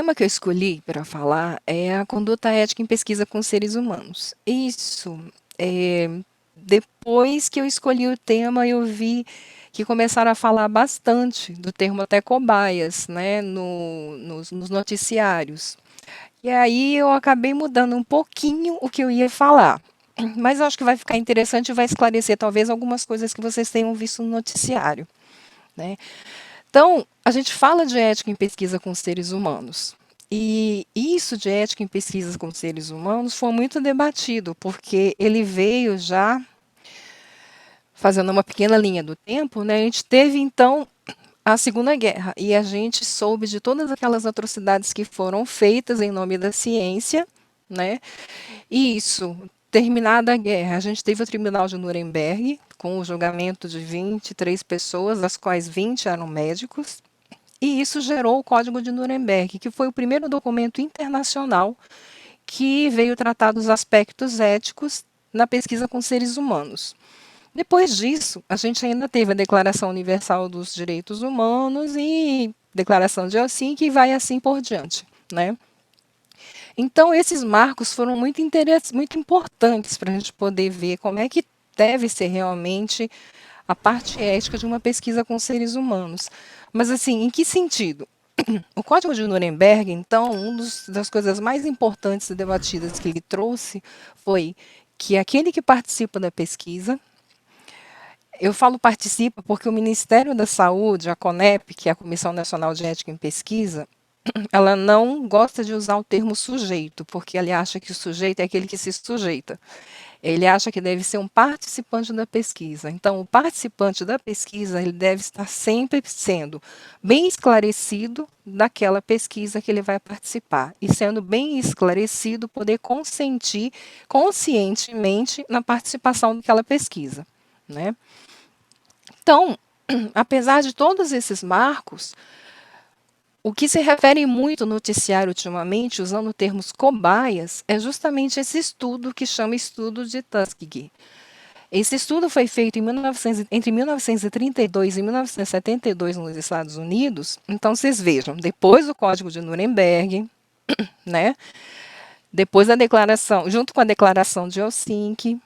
tema que eu escolhi para falar é a conduta ética em pesquisa com seres humanos. Isso, eh, depois que eu escolhi o tema, eu vi que começaram a falar bastante do termo até cobaias, né, nos noticiários. E aí eu acabei mudando um pouquinho o que eu ia falar. Mas eu acho que vai ficar interessante e vai esclarecer talvez algumas coisas que vocês tenham visto no noticiário, né. Então, a gente fala de ética em pesquisa com seres humanos. E isso de ética em pesquisas com seres humanos foi muito debatido, porque ele veio já fazendo uma pequena linha do tempo, né? A gente teve então a Segunda Guerra e a gente soube de todas aquelas atrocidades que foram feitas em nome da ciência, né? E isso, terminada a guerra, a gente teve o Tribunal de Nuremberg, com o julgamento de 23 pessoas, das quais 20 eram médicos. E isso gerou o Código de Nuremberg, que foi o primeiro documento internacional que veio tratar dos aspectos éticos na pesquisa com seres humanos. Depois disso, a gente ainda teve a Declaração Universal dos Direitos Humanos e Declaração de Helsinki e vai assim por diante, né? Então, esses marcos foram muito importantes para a gente poder ver como é que deve ser realmente a parte ética de uma pesquisa com seres humanos. Mas, assim, em que sentido? O Código de Nuremberg, então, uma das coisas mais importantes e debatidas que ele trouxe foi que aquele que participa da pesquisa, eu falo participa porque o Ministério da Saúde, a CONEP, que é a Comissão Nacional de Ética em Pesquisa, ela não gosta de usar o termo sujeito, porque ele acha que o sujeito é aquele que se sujeita. Ele acha que deve ser um participante da pesquisa. Então, o participante da pesquisa, ele deve estar sempre sendo bem esclarecido daquela pesquisa que ele vai participar. E sendo bem esclarecido, poder consentir conscientemente na participação daquela pesquisa, né? Então, apesar de todos esses marcos, o que se refere muito no noticiário ultimamente, usando termos cobaias, é justamente esse estudo que chama estudo de Tuskegee. Esse estudo foi feito entre 1932 e 1972 nos Estados Unidos. Então, vocês vejam, depois do Código de Nuremberg, né? Depois da declaração, junto com a declaração de Helsinki.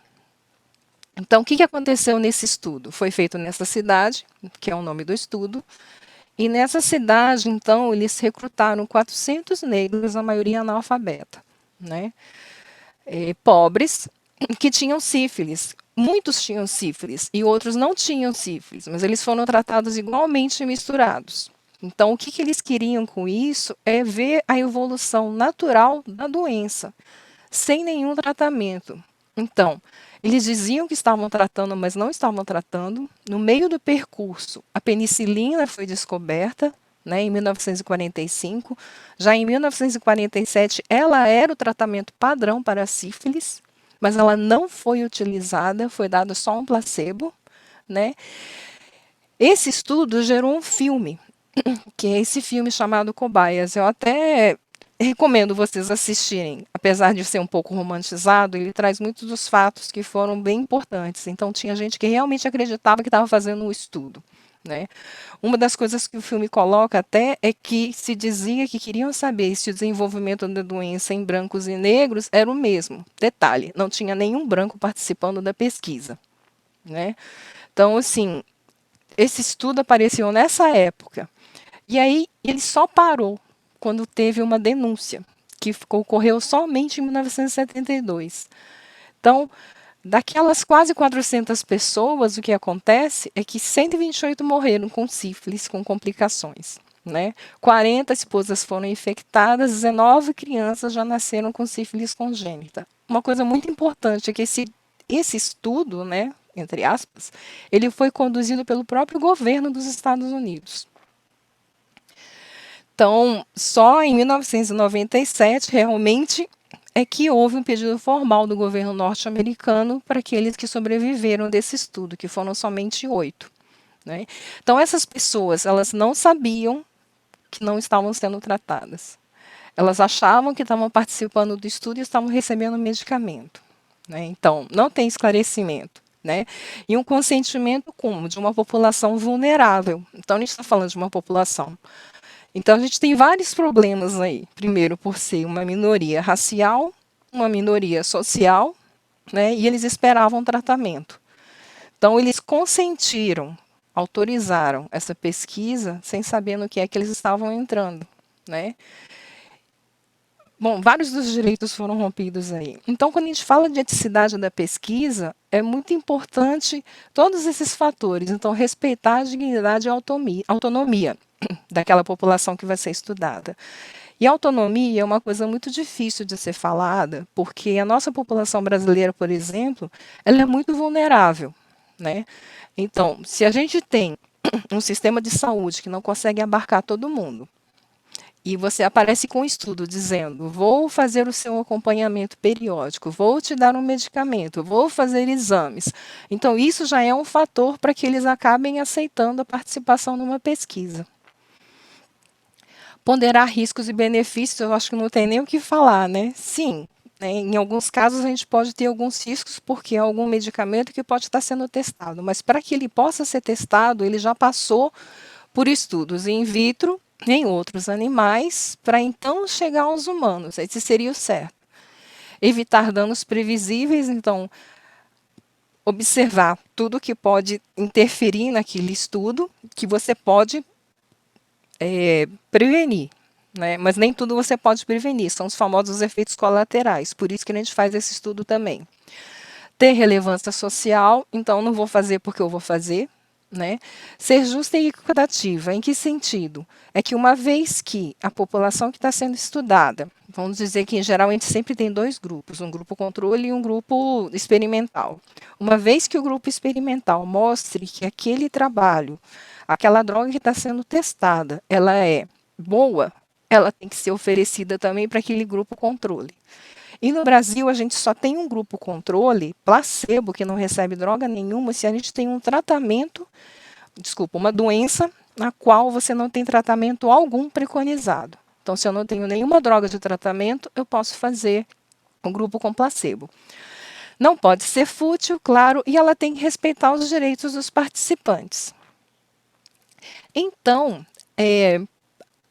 Então, o que aconteceu nesse estudo? Foi feito nessa cidade, que é o nome do estudo, e nessa cidade, então, eles recrutaram 400 negros, a maioria analfabeta, né? Pobres, que tinham sífilis. Muitos tinham sífilis e outros não tinham sífilis, mas eles foram tratados igualmente misturados. Então, o que eles queriam com isso é ver a evolução natural da doença, sem nenhum tratamento. Então, eles diziam que estavam tratando, mas não estavam tratando. No meio do percurso, a penicilina foi descoberta, né, em 1945. Já em 1947, ela era o tratamento padrão para a sífilis, mas ela não foi utilizada, foi dado só um placebo, né? Esse estudo gerou um filme, que é esse filme chamado Cobaias. Eu até recomendo vocês assistirem, apesar de ser um pouco romantizado, ele traz muitos dos fatos que foram bem importantes. Então, tinha gente que realmente acreditava que estava fazendo um estudo, né? Uma das coisas que o filme coloca até é que se dizia que queriam saber se o desenvolvimento da doença em brancos e negros era o mesmo. Detalhe, não tinha nenhum branco participando da pesquisa, né? Então, assim, esse estudo apareceu nessa época. E aí ele só parou quando teve uma denúncia, que ocorreu somente em 1972. Então, daquelas quase 400 pessoas, o que acontece é que 128 morreram com sífilis, com complicações. Né? 40 esposas foram infectadas, 19 crianças já nasceram com sífilis congênita. Uma coisa muito importante é que esse estudo, né, entre aspas, ele foi conduzido pelo próprio governo dos Estados Unidos. Então, só em 1997, realmente, é que houve um pedido formal do governo norte-americano para aqueles que sobreviveram desse estudo, que foram somente 8. Né? Então, essas pessoas, elas não sabiam que não estavam sendo tratadas. Elas achavam que estavam participando do estudo e estavam recebendo medicamento. Né? Então, não tem esclarecimento. Né? E um consentimento como? De uma população vulnerável. Então, a gente está falando de uma população Então, a gente tem vários problemas aí. Primeiro, por ser uma minoria racial, uma minoria social, né? E eles esperavam tratamento. Então, eles consentiram, autorizaram essa pesquisa sem saber no que é que eles estavam entrando, né? Bom, vários dos direitos foram rompidos aí. Então, quando a gente fala de eticidade da pesquisa, é muito importante todos esses fatores. Então, respeitar a dignidade e a autonomia daquela população que vai ser estudada. E autonomia é uma coisa muito difícil de ser falada, porque a nossa população brasileira, por exemplo, ela é muito vulnerável, né? Então, se a gente tem um sistema de saúde que não consegue abarcar todo mundo, e você aparece com um estudo dizendo: vou fazer o seu acompanhamento periódico, vou te dar um medicamento, vou fazer exames. Então, isso já é um fator para que eles acabem aceitando a participação numa pesquisa. Ponderar riscos e benefícios, eu acho que não tem nem o que falar, né? Sim, né, em alguns casos a gente pode ter alguns riscos porque é algum medicamento que pode estar sendo testado, mas para que ele possa ser testado, ele já passou por estudos in vitro em outros animais para então chegar aos humanos. Esse seria o certo. Evitar danos previsíveis, então observar tudo que pode interferir naquele estudo que você pode prevenir, né? Mas nem tudo você pode prevenir, são os famosos efeitos colaterais, por isso que a gente faz esse estudo também. Ter relevância social, então não vou fazer porque eu vou fazer, né? Ser justa e equitativa, em que sentido? É que uma vez que a população que está sendo estudada, vamos dizer que em geral a gente sempre tem dois grupos, um grupo controle e um grupo experimental. Uma vez que o grupo experimental mostre que aquele trabalho, aquela droga que está sendo testada, ela é boa, ela tem que ser oferecida também para aquele grupo controle. E no Brasil, a gente só tem um grupo controle, placebo, que não recebe droga nenhuma, se a gente tem um tratamento, desculpa, uma doença na qual você não tem tratamento algum preconizado. Então, se eu não tenho nenhuma droga de tratamento, eu posso fazer um grupo com placebo. Não pode ser fútil, claro, e ela tem que respeitar os direitos dos participantes. Então,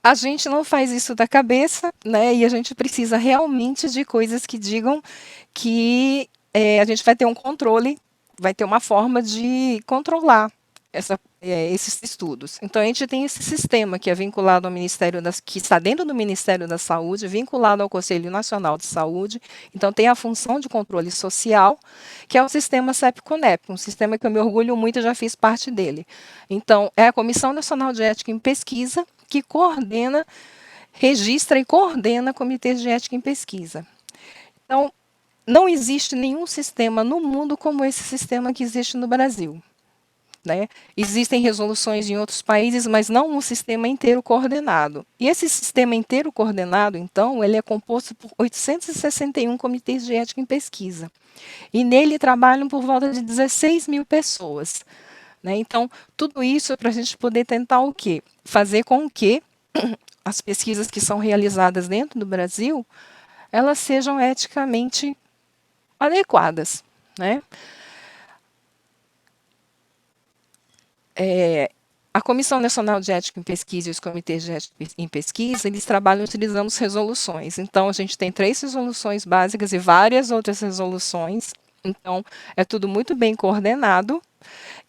a gente não faz isso da cabeça, né? E a gente precisa realmente de coisas que digam que a gente vai ter um controle, vai ter uma forma de controlar esses estudos. Então, a gente tem esse sistema que é vinculado ao Ministério que está dentro do Ministério da Saúde, vinculado ao Conselho Nacional de Saúde. Então, tem a função de controle social, que é o sistema CEP-CONEP, um sistema que eu me orgulho muito e já fiz parte dele. Então, é a Comissão Nacional de Ética em Pesquisa que coordena, registra e coordena comitês de ética em pesquisa. Então, não existe nenhum sistema no mundo como esse sistema que existe no Brasil. Né? Existem resoluções em outros países, mas não um sistema inteiro coordenado. E esse sistema inteiro coordenado, então, ele é composto por 861 comitês de ética em pesquisa. E nele trabalham por volta de 16 mil pessoas. Né? Então, tudo isso é para a gente poder tentar o quê? Fazer com que as pesquisas que são realizadas dentro do Brasil, elas sejam eticamente adequadas. Né? A Comissão Nacional de Ética em Pesquisa e os comitês de ética em pesquisa, eles trabalham utilizando as resoluções. Então, a gente tem 3 resoluções básicas e várias outras resoluções. Então, é tudo muito bem coordenado.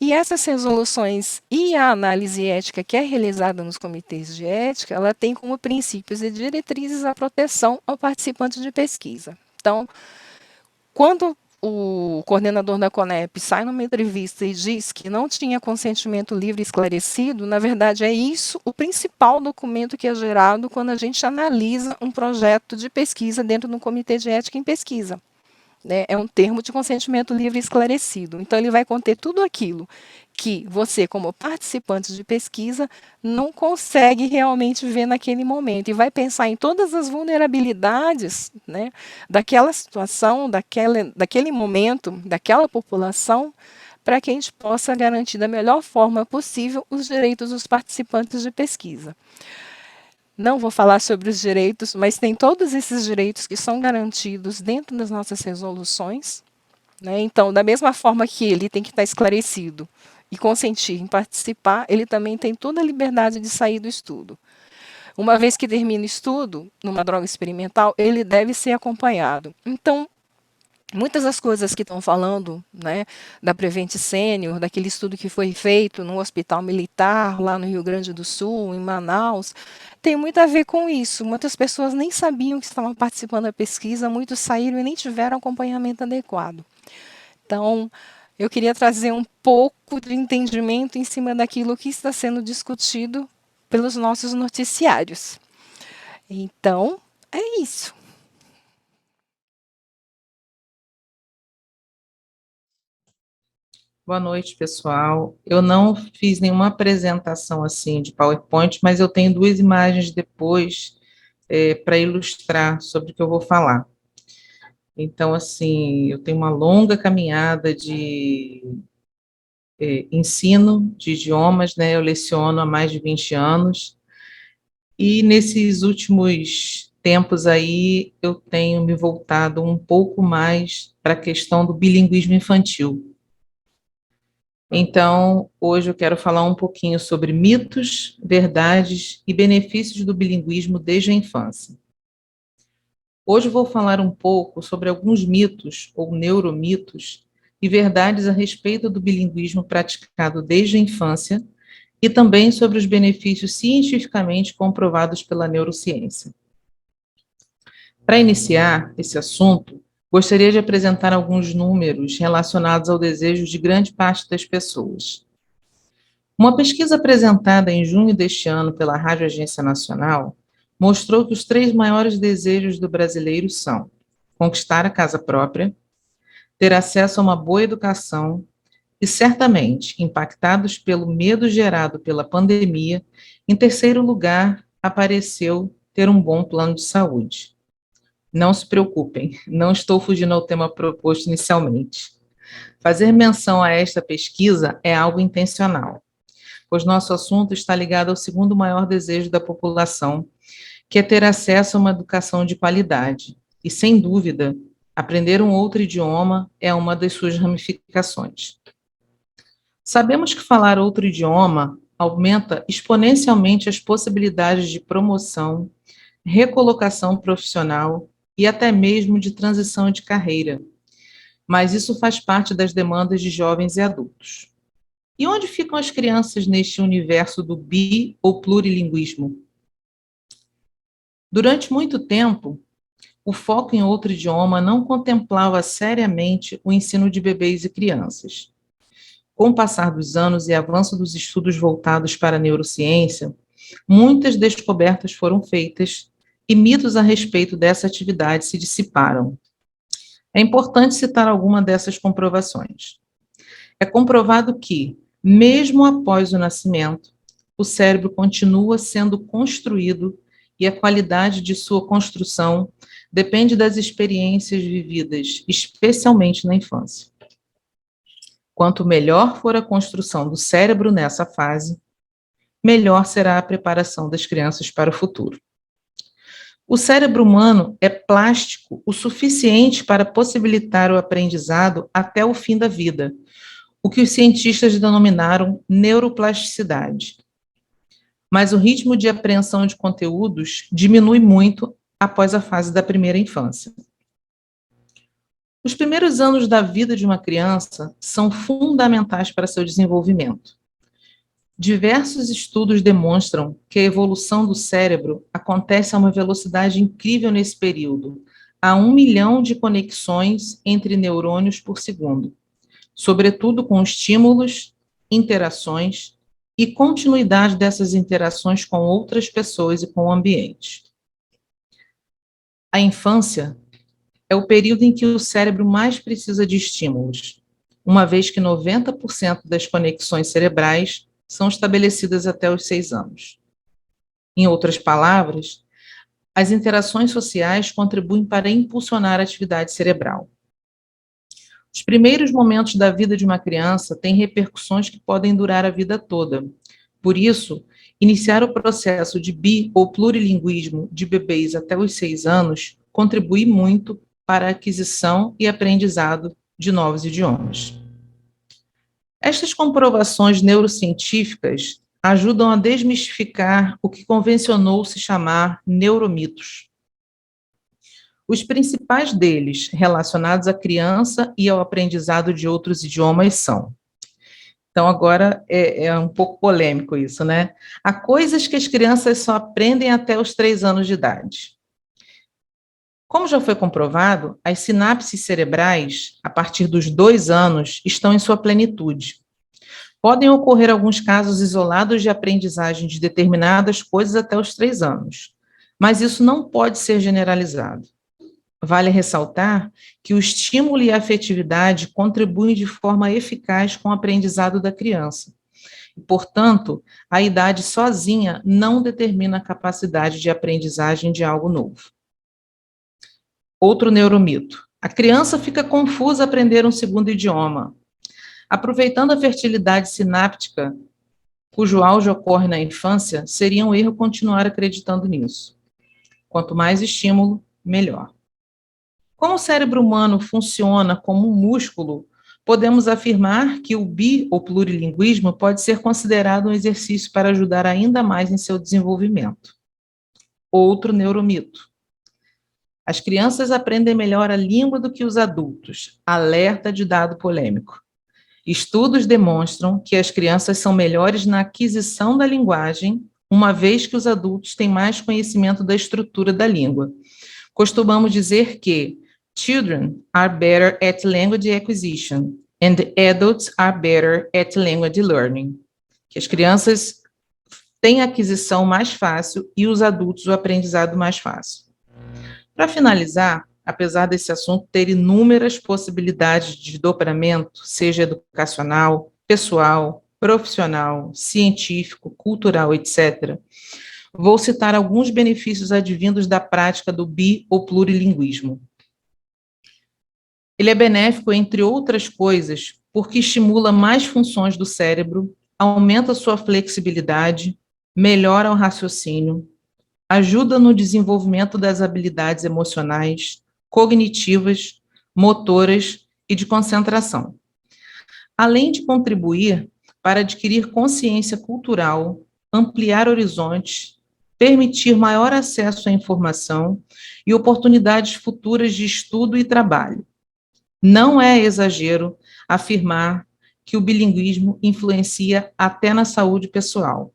E essas resoluções e a análise ética que é realizada nos comitês de ética, ela tem como princípios e diretrizes a proteção ao participante de pesquisa. Então, quando o coordenador da CONEP sai numa entrevista e diz que não tinha consentimento livre e esclarecido, na verdade é isso o principal documento que é gerado quando a gente analisa um projeto de pesquisa dentro do comitê de ética em pesquisa. Né? É um termo de consentimento livre e esclarecido. Então, ele vai conter tudo aquilo que você, como participante de pesquisa, não consegue realmente ver naquele momento. E vai pensar em todas as vulnerabilidades, né, daquela situação, daquele momento, daquela população, para que a gente possa garantir da melhor forma possível os direitos dos participantes de pesquisa. Não vou falar sobre os direitos, mas tem todos esses direitos que são garantidos dentro das nossas resoluções. Né? Então, da mesma forma que ele tem que estar esclarecido e consentir em participar, ele também tem toda a liberdade de sair do estudo. Uma vez que termina o estudo, numa droga experimental, ele deve ser acompanhado. Então, muitas das coisas que estão falando, né, da Prevent Senior, daquele estudo que foi feito no Hospital Militar, lá no Rio Grande do Sul, em Manaus, tem muito a ver com isso. Muitas pessoas nem sabiam que estavam participando da pesquisa, muitos saíram e nem tiveram acompanhamento adequado. Então, eu queria trazer um pouco de entendimento em cima daquilo que está sendo discutido pelos nossos noticiários. Então, é isso. Boa noite, pessoal. Eu não fiz nenhuma apresentação assim de PowerPoint, mas eu tenho duas imagens depois para ilustrar sobre o que eu vou falar. Então, assim, eu tenho uma longa caminhada de ensino de idiomas, né? Eu leciono há mais de 20 anos, e nesses últimos tempos aí eu tenho me voltado um pouco mais para a questão do bilinguismo infantil. Então, hoje eu quero falar um pouquinho sobre mitos, verdades e benefícios do bilinguismo desde a infância. Hoje eu vou falar um pouco sobre alguns mitos ou neuromitos e verdades a respeito do bilinguismo praticado desde a infância e também sobre os benefícios cientificamente comprovados pela neurociência. Para iniciar esse assunto, gostaria de apresentar alguns números relacionados ao desejo de grande parte das pessoas. Uma pesquisa apresentada em junho deste ano pela Rádio Agência Nacional mostrou que os 3 maiores desejos do brasileiro são conquistar a casa própria, ter acesso a uma boa educação e, certamente, impactados pelo medo gerado pela pandemia, em terceiro lugar, apareceu ter um bom plano de saúde. Não se preocupem, não estou fugindo ao tema proposto inicialmente. Fazer menção a esta pesquisa é algo intencional, pois nosso assunto está ligado ao segundo maior desejo da população, que é ter acesso a uma educação de qualidade. E, sem dúvida, aprender um outro idioma é uma das suas ramificações. Sabemos que falar outro idioma aumenta exponencialmente as possibilidades de promoção, recolocação profissional e até mesmo de transição de carreira. Mas isso faz parte das demandas de jovens e adultos. E onde ficam as crianças neste universo do bi ou plurilinguismo? Durante muito tempo, o foco em outro idioma não contemplava seriamente o ensino de bebês e crianças. Com o passar dos anos e avanço dos estudos voltados para a neurociência, muitas descobertas foram feitas e mitos a respeito dessa atividade se dissiparam. É importante citar alguma dessas comprovações. É comprovado que, mesmo após o nascimento, o cérebro continua sendo construído e a qualidade de sua construção depende das experiências vividas, especialmente na infância. Quanto melhor for a construção do cérebro nessa fase, melhor será a preparação das crianças para o futuro. O cérebro humano é plástico o suficiente para possibilitar o aprendizado até o fim da vida, o que os cientistas denominaram neuroplasticidade. Mas o ritmo de apreensão de conteúdos diminui muito após a fase da primeira infância. Os primeiros anos da vida de uma criança são fundamentais para seu desenvolvimento. Diversos estudos demonstram que a evolução do cérebro acontece a uma velocidade incrível nesse período, a 1 milhão de conexões entre neurônios por segundo, sobretudo com estímulos, interações e continuidade dessas interações com outras pessoas e com o ambiente. A infância é o período em que o cérebro mais precisa de estímulos, uma vez que 90% das conexões cerebrais são estabelecidas até os 6 anos. Em outras palavras, as interações sociais contribuem para impulsionar a atividade cerebral. Os primeiros momentos da vida de uma criança têm repercussões que podem durar a vida toda. Por isso, iniciar o processo de bi- ou plurilinguismo de bebês até os 6 anos contribui muito para a aquisição e aprendizado de novos idiomas. Estas comprovações neurocientíficas ajudam a desmistificar o que convencionou se chamar neuromitos. Os principais deles, relacionados à criança e ao aprendizado de outros idiomas, são. Então, agora é um pouco polêmico isso, né? Há coisas que as crianças só aprendem até os 3 anos de idade. Como já foi comprovado, as sinapses cerebrais, a partir dos 2 anos, estão em sua plenitude. Podem ocorrer alguns casos isolados de aprendizagem de determinadas coisas até os 3 anos, mas isso não pode ser generalizado. Vale ressaltar que o estímulo e a afetividade contribuem de forma eficaz com o aprendizado da criança. E, portanto, a idade sozinha não determina a capacidade de aprendizagem de algo novo. Outro neuromito. A criança fica confusa a aprender um segundo idioma. Aproveitando a fertilidade sináptica, cujo auge ocorre na infância, seria um erro continuar acreditando nisso. Quanto mais estímulo, melhor. Como o cérebro humano funciona como um músculo, podemos afirmar que o ou plurilinguismo pode ser considerado um exercício para ajudar ainda mais em seu desenvolvimento. Outro neuromito. As crianças aprendem melhor a língua do que os adultos. Alerta de dado polêmico. Estudos demonstram que as crianças são melhores na aquisição da linguagem, uma vez que os adultos têm mais conhecimento da estrutura da língua. Costumamos dizer que children are better at language acquisition and adults are better at language learning. Que as crianças têm a aquisição mais fácil e os adultos o aprendizado mais fácil. Para finalizar, apesar desse assunto ter inúmeras possibilidades de desdobramento, seja educacional, pessoal, profissional, científico, cultural, etc., vou citar alguns benefícios advindos da prática do ou plurilinguismo. Ele é benéfico, entre outras coisas, porque estimula mais funções do cérebro, aumenta sua flexibilidade, melhora o raciocínio, ajuda no desenvolvimento das habilidades emocionais, cognitivas, motoras e de concentração. Além de contribuir para adquirir consciência cultural, ampliar horizontes, permitir maior acesso à informação e oportunidades futuras de estudo e trabalho. Não é exagero afirmar que o bilinguismo influencia até na saúde pessoal.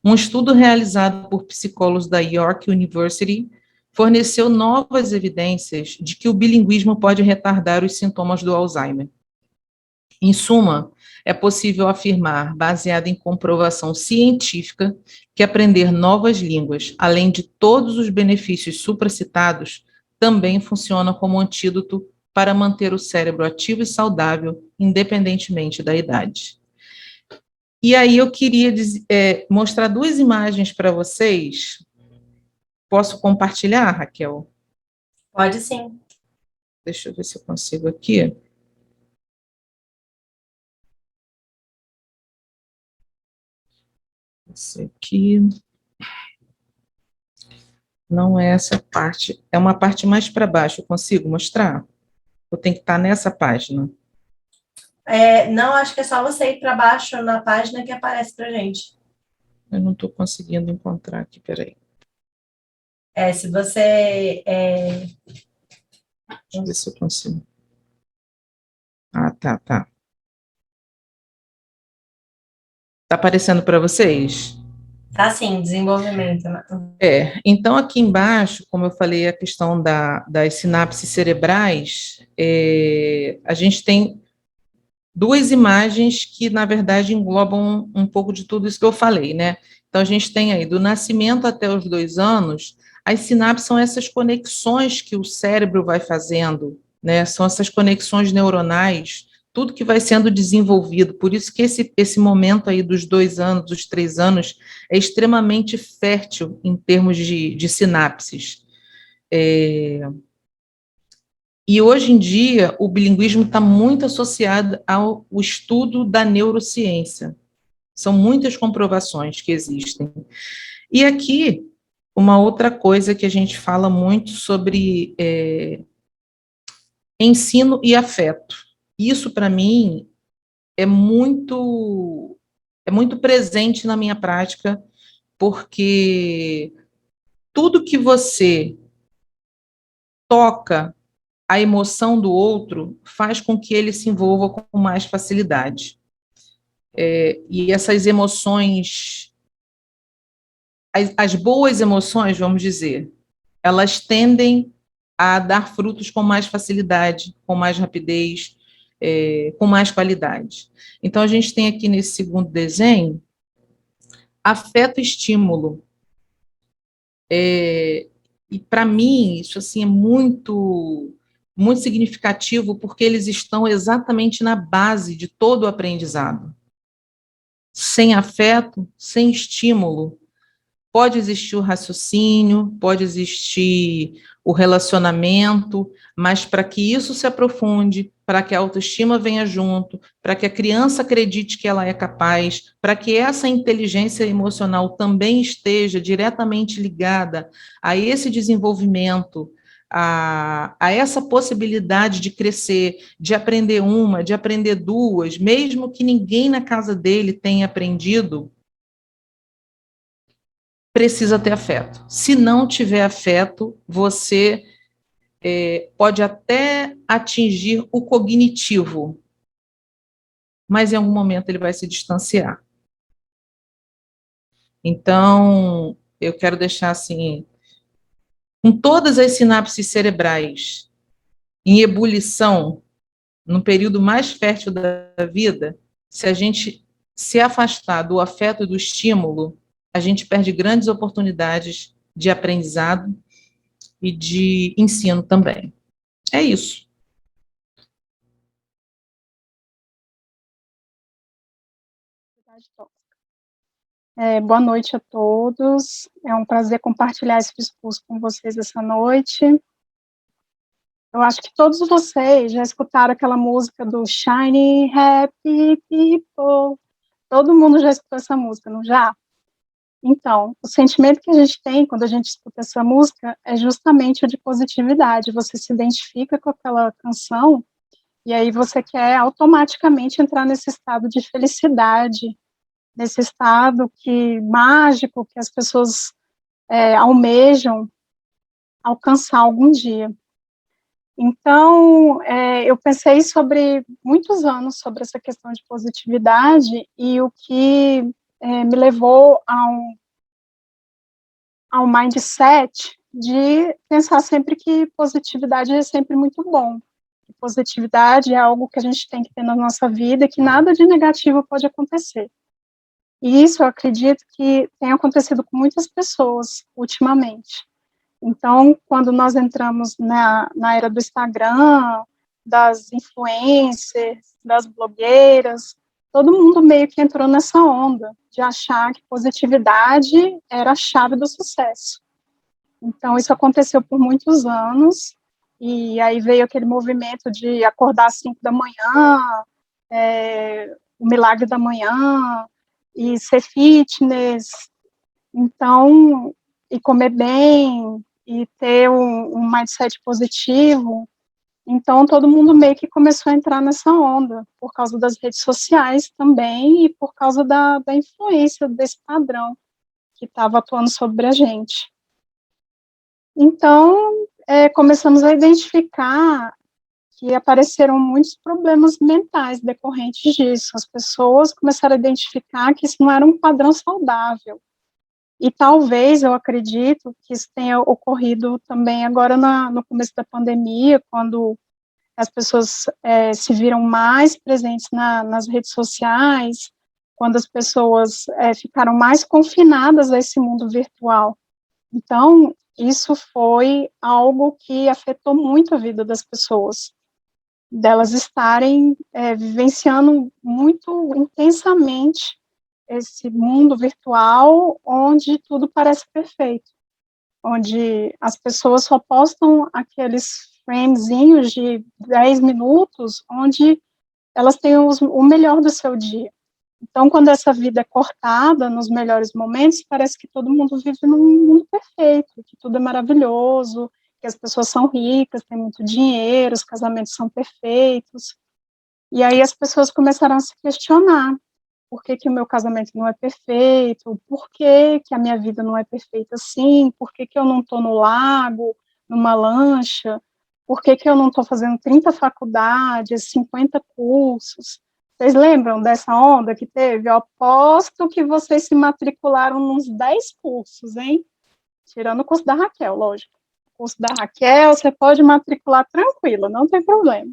Um estudo realizado por psicólogos da York University forneceu novas evidências de que o bilinguismo pode retardar os sintomas do Alzheimer. Em suma, é possível afirmar, baseado em comprovação científica, que aprender novas línguas, além de todos os benefícios supracitados, também funciona como antídoto para manter o cérebro ativo e saudável, independentemente da idade. E aí eu queria mostrar 2 imagens para vocês. Posso compartilhar, Raquel? Pode sim. Deixa eu ver se eu consigo aqui. Esse aqui. Não é essa parte. É uma parte mais para baixo. Eu consigo mostrar? Ou tem que estar nessa página? Não, acho que é só você ir para baixo na página que aparece para gente. Eu não estou conseguindo encontrar aqui, peraí. Se você... Deixa eu ver se eu consigo. Ah, tá. Tá aparecendo para vocês? Tá sim, desenvolvimento. Então aqui embaixo, como eu falei, a questão das sinapses cerebrais, a gente tem 2 imagens que, na verdade, englobam um pouco de tudo isso que eu falei, né? Então, a gente tem aí, do nascimento até os 2 anos, as sinapses são essas conexões que o cérebro vai fazendo, né? São essas conexões neuronais, tudo que vai sendo desenvolvido. Por isso que esse momento aí dos 2 anos, dos 3 anos, é extremamente fértil em termos de sinapses. E hoje em dia, o bilinguismo está muito associado ao estudo da neurociência. São muitas comprovações que existem. E aqui, uma outra coisa que a gente fala muito sobre ensino e afeto. Isso, para mim, é muito é muito presente na minha prática, porque tudo que você toca a emoção do outro faz com que ele se envolva com mais facilidade. E essas emoções, as boas emoções, vamos dizer, elas tendem a dar frutos com mais facilidade, com mais rapidez, com mais qualidade. Então, a gente tem aqui nesse segundo desenho, afeto e estímulo. E, para mim, isso assim, é muito, muito significativo, porque eles estão exatamente na base de todo o aprendizado. Sem afeto, sem estímulo, pode existir o raciocínio, pode existir o relacionamento, mas para que isso se aprofunde, para que a autoestima venha junto, para que a criança acredite que ela é capaz, para que essa inteligência emocional também esteja diretamente ligada a esse desenvolvimento, a essa possibilidade de crescer, de aprender uma, de aprender duas, mesmo que ninguém na casa dele tenha aprendido, precisa ter afeto. Se não tiver afeto, você pode até atingir o cognitivo, mas em algum momento ele vai se distanciar. Então, eu quero deixar assim, com todas as sinapses cerebrais em ebulição, no período mais fértil da vida, se a gente se afastar do afeto e do estímulo, a gente perde grandes oportunidades de aprendizado e de ensino também. É isso. Boa noite a todos. É um prazer compartilhar esse discurso com vocês essa noite. Eu acho que todos vocês já escutaram aquela música do Shiny Happy People. Todo mundo já escutou essa música, não já? Então, o sentimento que a gente tem quando a gente escuta essa música é justamente o de positividade. Você se identifica com aquela canção e aí você quer automaticamente entrar nesse estado de felicidade, nesse estado mágico que as pessoas almejam alcançar algum dia. Então, eu pensei sobre muitos anos sobre essa questão de positividade e o que me levou ao mindset de pensar sempre que positividade é sempre muito bom. Positividade é algo que a gente tem que ter na nossa vida, que nada de negativo pode acontecer. E isso eu acredito que tem acontecido com muitas pessoas ultimamente. Então, quando nós entramos na era do Instagram, das influencers, das blogueiras, todo mundo meio que entrou nessa onda de achar que positividade era a chave do sucesso. Então, isso aconteceu por muitos anos, e aí veio aquele movimento de acordar às 5 da manhã, o milagre da manhã, e ser fitness, então, e comer bem, e ter um mindset positivo. Então, todo mundo meio que começou a entrar nessa onda, por causa das redes sociais também, e por causa da influência desse padrão que estava atuando sobre a gente. Então, começamos a identificar que apareceram muitos problemas mentais decorrentes disso. As pessoas começaram a identificar que isso não era um padrão saudável. E talvez, eu acredito, que isso tenha ocorrido também agora no começo da pandemia, quando as pessoas se viram mais presentes nas redes sociais, quando as pessoas ficaram mais confinadas a esse mundo virtual. Então, isso foi algo que afetou muito a vida das pessoas, delas estarem vivenciando muito intensamente esse mundo virtual onde tudo parece perfeito, onde as pessoas só postam aqueles framezinhos de 10 minutos, onde elas têm o melhor do seu dia. Então, quando essa vida é cortada nos melhores momentos, parece que todo mundo vive num mundo perfeito, que tudo é maravilhoso, que as pessoas são ricas, têm muito dinheiro, os casamentos são perfeitos. E aí as pessoas começaram a se questionar. por que que o meu casamento não é perfeito, por que que a minha vida não é perfeita assim, por que que eu não estou no lago, numa lancha, por que que eu não estou fazendo 30 faculdades, 50 cursos. Vocês lembram dessa onda que teve? Eu aposto que vocês se matricularam nos 10 cursos, hein? Tirando o curso da Raquel, lógico. O curso da Raquel, você pode matricular tranquila, não tem problema.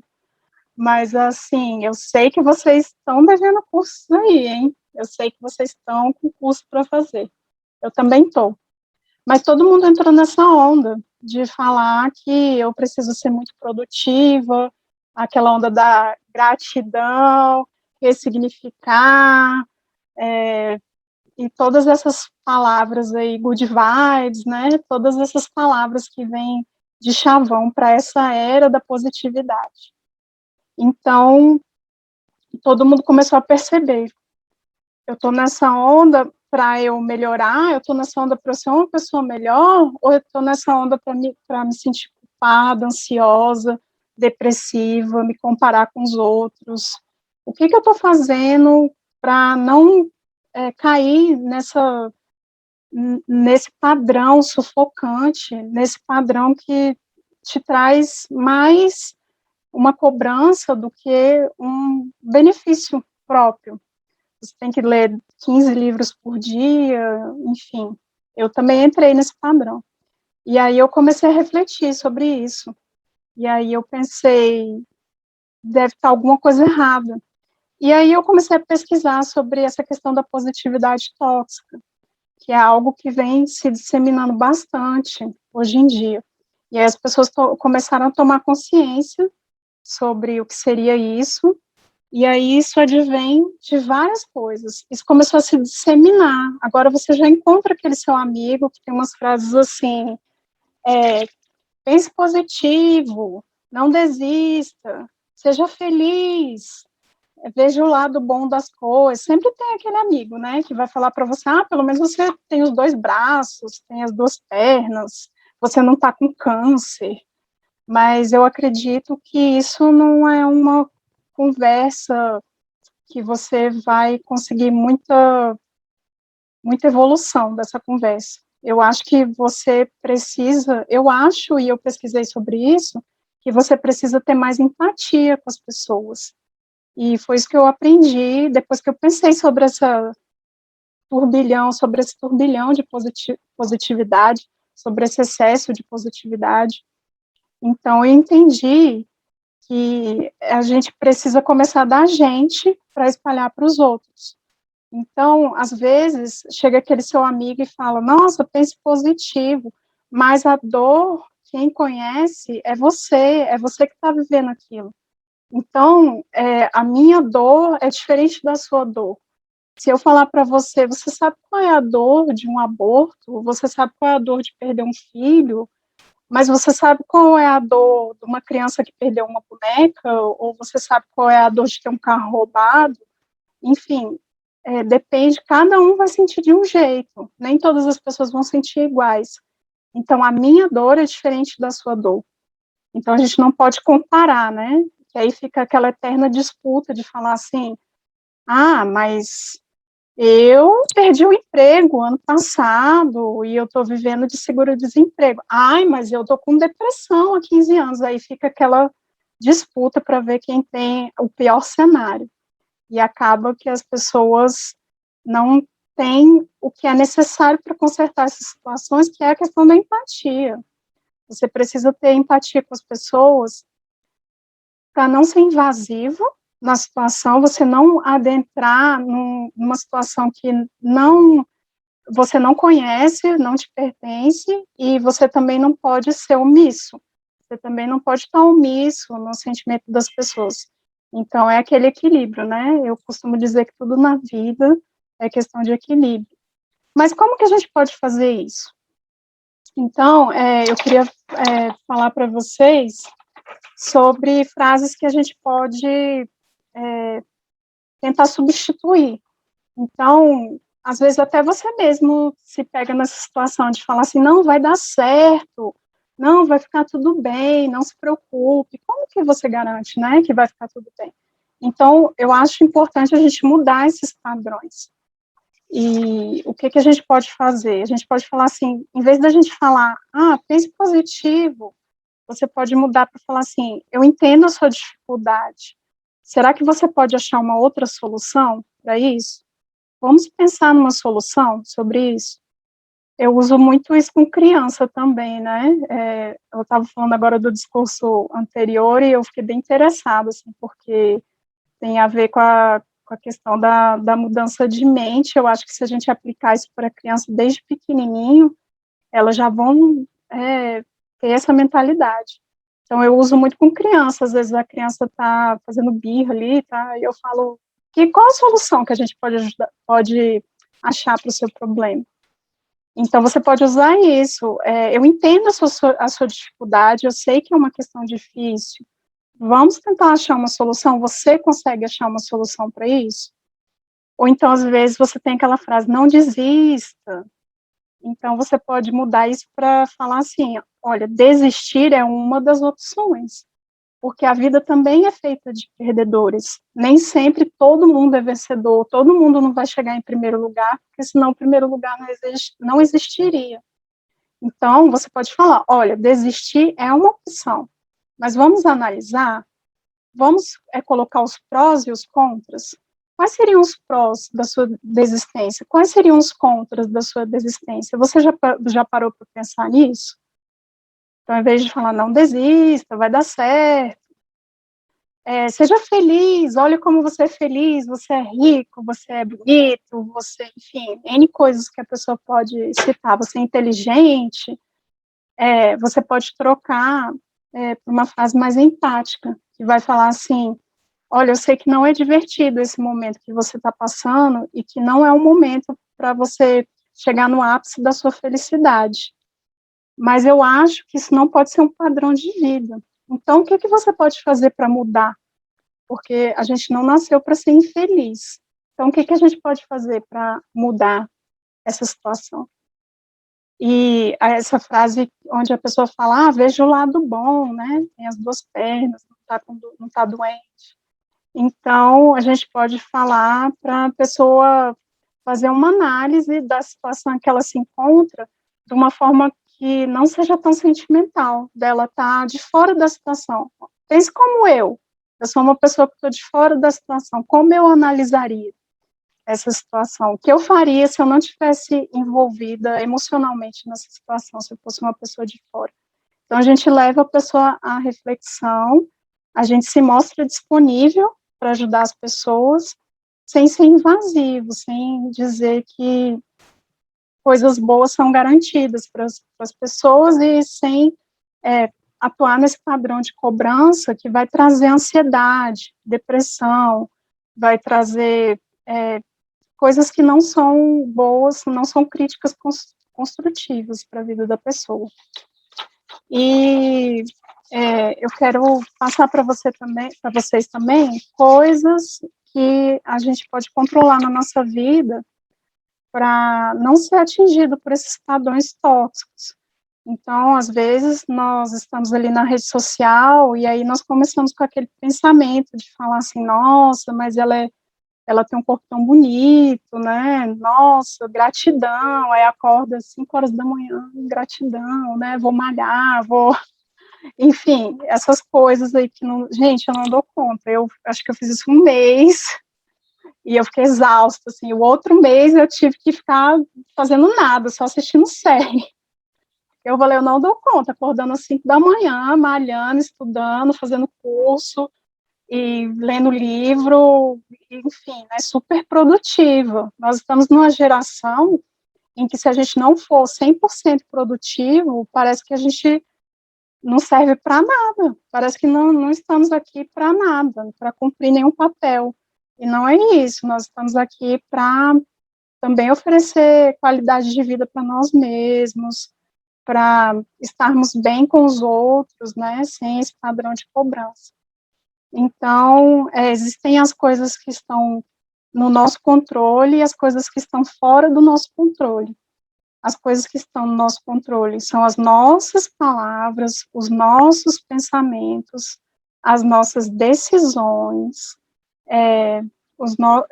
Mas, assim, eu sei que vocês estão devendo cursos aí, hein? Eu sei que vocês estão com curso para fazer. Eu também estou. Mas todo mundo entrou nessa onda de falar que eu preciso ser muito produtiva, aquela onda da gratidão, ressignificar, e todas essas palavras aí, good vibes, né? Todas essas palavras que vêm de chavão para essa era da positividade. Então, todo mundo começou a perceber. Eu estou nessa onda para eu melhorar, eu estou nessa onda para eu ser uma pessoa melhor, ou eu estou nessa onda para me sentir culpada, ansiosa, depressiva, me comparar com os outros? O que eu estou fazendo para não cair nesse padrão sufocante, nesse padrão que te traz mais uma cobrança do que um benefício próprio? Você tem que ler 15 livros por dia, enfim. Eu também entrei nesse padrão. E aí eu comecei a refletir sobre isso. E aí eu pensei, deve estar alguma coisa errada. E aí eu comecei a pesquisar sobre essa questão da positividade tóxica, que é algo que vem se disseminando bastante hoje em dia. E aí as pessoas começaram a tomar consciência sobre o que seria isso, e aí isso advém de várias coisas. Isso começou a se disseminar. Agora você já encontra aquele seu amigo que tem umas frases assim, pense positivo, não desista, seja feliz, veja o lado bom das coisas. Sempre tem aquele amigo, né, que vai falar para você, pelo menos você tem os 2 braços, tem as 2 pernas, você não está com câncer. Mas eu acredito que isso não é uma conversa que você vai conseguir muita evolução dessa conversa. Eu acho que você precisa, eu acho, e eu pesquisei sobre isso, que você precisa ter mais empatia com as pessoas. E foi isso que eu aprendi depois que eu pensei sobre esse turbilhão de positividade, sobre esse excesso de positividade. Então, eu entendi que a gente precisa começar da gente para espalhar para os outros. Então, às vezes, chega aquele seu amigo e fala, nossa, pense positivo, mas a dor, quem conhece, é você que está vivendo aquilo. Então, a minha dor é diferente da sua dor. Se eu falar para você, você sabe qual é a dor de um aborto? Você sabe qual é a dor de perder um filho? Mas você sabe qual é a dor de uma criança que perdeu uma boneca? Ou você sabe qual é a dor de ter um carro roubado? Enfim, depende, cada um vai sentir de um jeito. Nem todas as pessoas vão sentir iguais. Então, a minha dor é diferente da sua dor. Então, a gente não pode comparar, né? Que aí fica aquela eterna disputa de falar assim, mas eu perdi o emprego ano passado e eu estou vivendo de seguro-desemprego. Mas eu estou com depressão há 15 anos. Aí fica aquela disputa para ver quem tem o pior cenário. E acaba que as pessoas não têm o que é necessário para consertar essas situações, que é a questão da empatia. Você precisa ter empatia com as pessoas para não ser invasivo na situação, você não adentrar numa situação que você não conhece, não te pertence, e você também não pode ser omisso. Você também não pode estar omisso no sentimento das pessoas. Então, é aquele equilíbrio, né? Eu costumo dizer que tudo na vida é questão de equilíbrio. Mas como que a gente pode fazer isso? Então, eu queria falar para vocês sobre frases que a gente pode tentar substituir. Então, às vezes até você mesmo se pega nessa situação de falar assim, não, vai dar certo, não, vai ficar tudo bem, não se preocupe. Como que você garante, né, que vai ficar tudo bem? Então, eu acho importante a gente mudar esses padrões. E o que a gente pode fazer? A gente pode falar assim, em vez da gente falar, pense positivo, você pode mudar para falar assim, eu entendo a sua dificuldade. Será que você pode achar uma outra solução para isso? Vamos pensar numa solução sobre isso? Eu uso muito isso com criança também, né? Eu estava falando agora do discurso anterior e eu fiquei bem interessada, assim, porque tem a ver com a questão da mudança de mente. Eu acho que se a gente aplicar isso para a criança desde pequenininho, elas já vão ter essa mentalidade. Então, eu uso muito com criança, às vezes a criança está fazendo birra ali, tá? E eu falo, qual a solução que a gente pode achar para o seu problema? Então, você pode usar isso. Eu entendo a sua dificuldade, eu sei que é uma questão difícil. Vamos tentar achar uma solução? Você consegue achar uma solução para isso? Ou então, às vezes, você tem aquela frase, não desista. Então, você pode mudar isso para falar assim, olha, desistir é uma das opções, porque a vida também é feita de perdedores. Nem sempre todo mundo é vencedor, todo mundo não vai chegar em primeiro lugar, porque senão o primeiro lugar não existiria. Então, você pode falar, olha, desistir é uma opção, mas vamos analisar, vamos colocar os prós e os contras. Quais seriam os prós da sua desistência? Quais seriam os contras da sua desistência? Você já parou para pensar nisso? Então, ao invés de falar, não desista, vai dar certo, seja feliz, olha como você é feliz, você é rico, você é bonito, você, enfim, N coisas que a pessoa pode citar, você é inteligente, você pode trocar por uma frase mais empática, que vai falar assim, olha, eu sei que não é divertido esse momento que você está passando e que não é um momento para você chegar no ápice da sua felicidade, mas eu acho que isso não pode ser um padrão de vida. Então, o que você pode fazer para mudar? Porque a gente não nasceu para ser infeliz. Então, o que a gente pode fazer para mudar essa situação? E essa frase onde a pessoa fala, veja o lado bom, né? Tem as duas pernas, não tá doente. Então, a gente pode falar para a pessoa fazer uma análise da situação que ela se encontra de uma forma que não seja tão sentimental, dela estar de fora da situação. Pense como eu sou uma pessoa que estou de fora da situação, como eu analisaria essa situação? O que eu faria se eu não tivesse envolvida emocionalmente nessa situação, se eu fosse uma pessoa de fora? Então, a gente leva a pessoa à reflexão, a gente se mostra disponível para ajudar as pessoas, sem ser invasivo, sem dizer que coisas boas são garantidas para as pessoas e sem atuar nesse padrão de cobrança que vai trazer ansiedade, depressão, vai trazer coisas que não são boas, não são críticas construtivas para a vida da pessoa. E eu quero passar para vocês também, coisas que a gente pode controlar na nossa vida para não ser atingido por esses padrões tóxicos. Então, às vezes, nós estamos ali na rede social e aí nós começamos com aquele pensamento de falar assim, nossa, mas ela tem um corpo tão bonito, né, nossa, gratidão, aí acorda às 5 horas da manhã, gratidão, né, vou malhar, enfim, essas coisas aí que, gente, eu não dou conta, eu acho que eu fiz isso um mês, e eu fiquei exausta, assim, o outro mês eu tive que ficar fazendo nada, só assistindo série. Eu falei, eu não dou conta, acordando às 5 da manhã, malhando, estudando, fazendo curso, e lendo livro, enfim, né, super produtiva. Nós estamos numa geração em que se a gente não for 100% produtivo, parece que a gente não serve para nada, parece que não estamos aqui para nada, para cumprir nenhum papel. E não é isso, nós estamos aqui para também oferecer qualidade de vida para nós mesmos, para estarmos bem com os outros, né, sem esse padrão de cobrança. Então, existem as coisas que estão no nosso controle e as coisas que estão fora do nosso controle. As coisas que estão no nosso controle são as nossas palavras, os nossos pensamentos, as nossas decisões, os, no,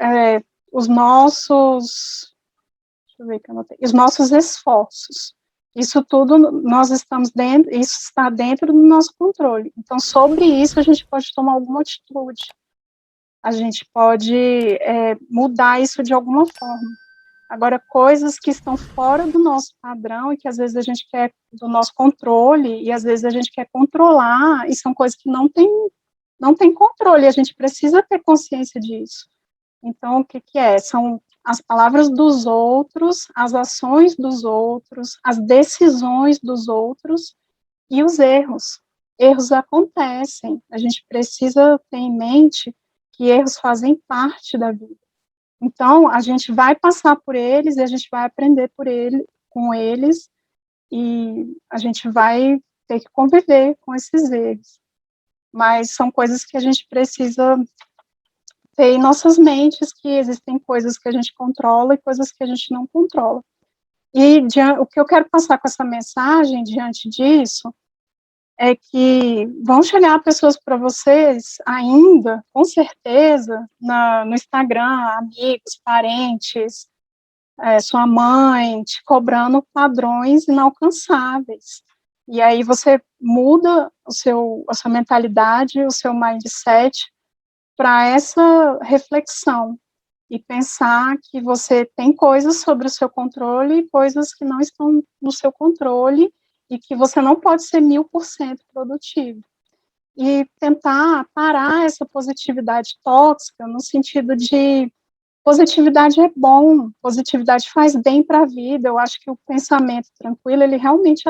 os nossos, deixa eu ver que eu anotei, os nossos esforços. Isso tudo nós estamos dentro, isso está dentro do nosso controle. Então, sobre isso, a gente pode tomar alguma atitude. A gente pode mudar isso de alguma forma. Agora, coisas que estão fora do nosso padrão e que às vezes a gente quer do nosso controle e às vezes a gente quer controlar, e são coisas que não tem controle, a gente precisa ter consciência disso. Então, o que é? São as palavras dos outros, as ações dos outros, as decisões dos outros e os erros. Erros acontecem, a gente precisa ter em mente que erros fazem parte da vida. Então, a gente vai passar por eles e a gente vai aprender com eles e a gente vai ter que conviver com esses erros. Mas são coisas que a gente precisa ter em nossas mentes, que existem coisas que a gente controla e coisas que a gente não controla. E o que eu quero passar com essa mensagem diante disso é que vão chegar pessoas para vocês ainda, com certeza, no Instagram, amigos, parentes, sua mãe, te cobrando padrões inalcançáveis. E aí você muda a sua mentalidade, o seu mindset para essa reflexão e pensar que você tem coisas sobre o seu controle e coisas que não estão no seu controle e que você não pode ser 1000% produtivo. E tentar parar essa positividade tóxica no sentido de positividade é bom, positividade faz bem para a vida. Eu acho que o pensamento tranquilo, ele realmente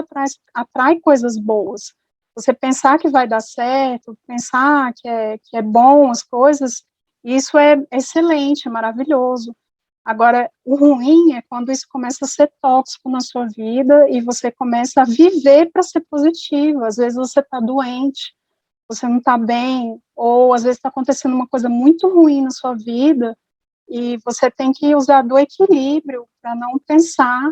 atrai coisas boas. Você pensar que vai dar certo, pensar que é bom as coisas, isso é excelente, é maravilhoso. Agora, o ruim é quando isso começa a ser tóxico na sua vida e você começa a viver para ser positivo. Às vezes você está doente, você não está bem, ou às vezes está acontecendo uma coisa muito ruim na sua vida e você tem que usar do equilíbrio para não pensar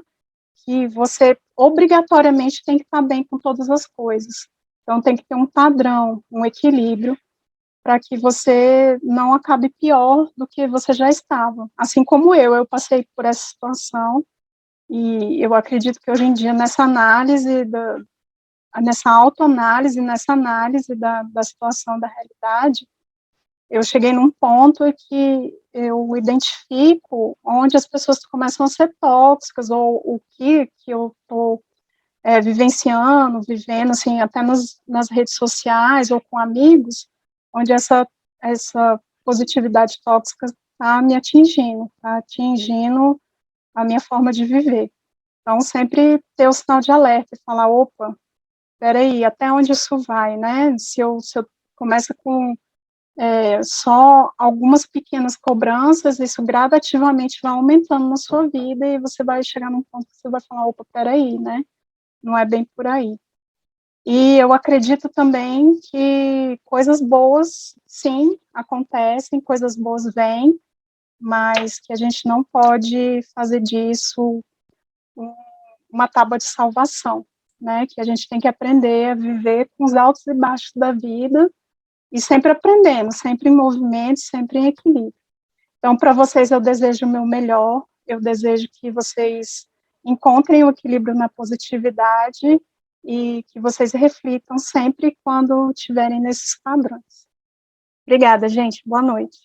que você obrigatoriamente tem que estar bem com todas as coisas. Então, tem que ter um padrão, um equilíbrio, para que você não acabe pior do que você já estava. Assim como eu passei por essa situação, e eu acredito que hoje em dia, nessa análise, nessa autoanálise, nessa análise da situação, da realidade, eu cheguei num ponto em que eu identifico onde as pessoas começam a ser tóxicas, ou o que eu estou vivenciando, vivendo, assim, até nas redes sociais ou com amigos, onde essa positividade tóxica está me atingindo, está atingindo a minha forma de viver. Então, sempre ter o sinal de alerta e falar, opa, peraí, até onde isso vai, né? Se eu começo com só algumas pequenas cobranças, isso gradativamente vai aumentando na sua vida e você vai chegar num ponto que você vai falar, opa, peraí, né? Não é bem por aí. E eu acredito também que coisas boas, sim, acontecem, coisas boas vêm, mas que a gente não pode fazer disso uma tábua de salvação, né? Que a gente tem que aprender a viver com os altos e baixos da vida e sempre aprendendo, sempre em movimento, sempre em equilíbrio. Então, para vocês, eu desejo o meu melhor, eu desejo que vocês encontrem o equilíbrio na positividade e que vocês reflitam sempre quando estiverem nesses padrões. Obrigada, gente. Boa noite.